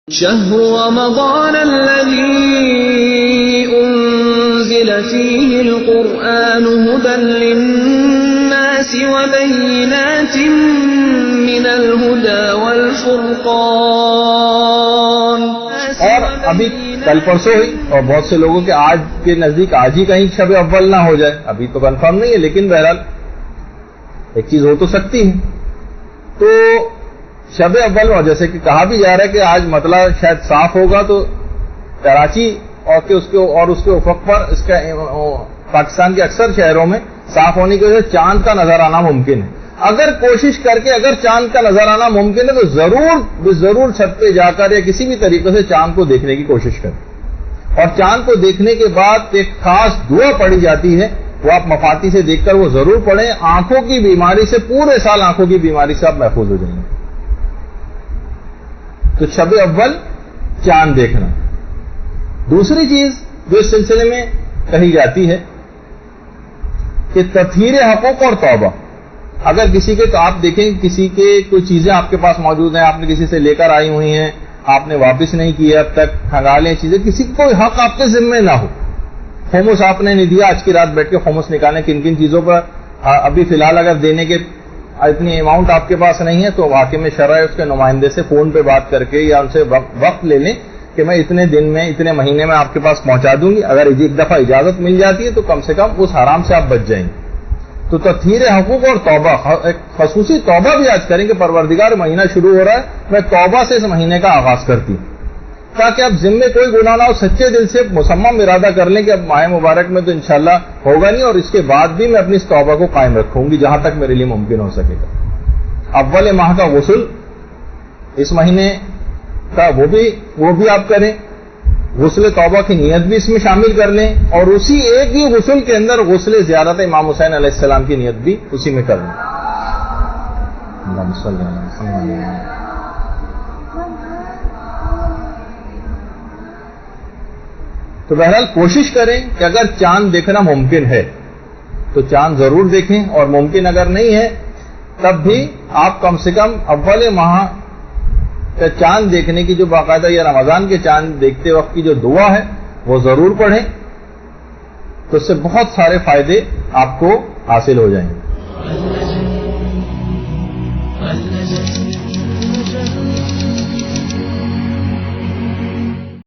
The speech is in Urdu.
شهر رمضان الذي أنزل فيه القرآن هدى للناس وبينات من الهدى والفرقان. اور ابھی کل پرسوں ہوئی اور بہت سے لوگوں کے آج کے نزدیک آج ہی کہیں شب اول نہ ہو جائے، ابھی تو کنفرم نہیں ہے، لیکن بہرحال ایک چیز ہو تو سکتی ہے. تو شب اول اور جیسے کہ کہا بھی جا رہا ہے کہ آج مطلع شاید صاف ہوگا، تو کراچی اور اس کے افق پر اس کا پاکستان کے اکثر شہروں میں صاف ہونے کی وجہ سے چاند کا نظر آنا ممکن ہے. اگر کوشش کر کے اگر چاند کا نظر آنا ممکن ہے تو ضرور چھت پہ جا کر یا کسی بھی طریقے سے چاند کو دیکھنے کی کوشش کریں. اور چاند کو دیکھنے کے بعد ایک خاص دعا پڑھی جاتی ہے، وہ آپ مفاتی سے دیکھ کر وہ ضرور پڑھیں. آنکھوں کی بیماری سے پورے سال آنکھوں کی بیماری سے آپ محفوظ ہو جائیں گے. تو شب اول چاند دیکھنا. دوسری چیز جو اس سلسلے میں کہی جاتی ہے کہ تطہیر حقوق اور توبہ. اگر کسی کے تو آپ دیکھیں کسی کے کوئی چیزیں آپ کے پاس موجود ہیں، آپ نے کسی سے لے کر آئی ہوئی ہیں، آپ نے واپس نہیں کیے اب تک، کھنگالیں چیزیں، کسی کو کوئی حق آپ کے ذمے نہ ہو. خمس آپ نے نہیں دیا، آج کی رات بیٹھ کے خمس نکالیں کن کن چیزوں پر ابھی فی الحال اگر دینے کے اتنی اماؤنٹ آپ کے پاس نہیں ہے تو واقع میں شرع اس کے نمائندے سے فون پہ بات کر کے یا ان سے وقت لے لیں کہ میں اتنے دن میں اتنے مہینے میں آپ کے پاس پہنچا دوں گی. اگر ایک دفعہ اجازت مل جاتی ہے تو کم سے کم اس حرام سے آپ بچ جائیں گے. تو تطہیر حقوق اور توبہ، ایک خصوصی توبہ بھی آج کریں کہ پروردگار مہینہ شروع ہو رہا ہے، میں توبہ سے اس مہینے کا آغاز کرتی ہوں، تاکہ اب ذمے کوئی گناہ نہ ہو. سچے دل سے مصمم ارادہ کر لیں کہ اب ماہ مبارک میں تو انشاءاللہ ہوگا نہیں، اور اس کے بعد بھی میں اپنی اس توبہ کو قائم رکھوں گی جہاں تک میرے لیے ممکن ہو سکے گا. اول ماہ کا غسل اس مہینے کا وہ بھی آپ کریں. غسل توبہ کی نیت بھی اس میں شامل کر لیں، اور اسی ایک ہی غسل کے اندر غسل زیارت امام حسین علیہ السلام کی نیت بھی اسی میں کر لیں. تو بہرحال کوشش کریں کہ اگر چاند دیکھنا ممکن ہے تو چاند ضرور دیکھیں، اور ممکن اگر نہیں ہے تب بھی آپ کم سے کم اول ماہ کا چاند دیکھنے کی جو باقاعدہ یا رمضان کے چاند دیکھتے وقت کی جو دعا ہے وہ ضرور پڑھیں، تو اس سے بہت سارے فائدے آپ کو حاصل ہو جائیں گے.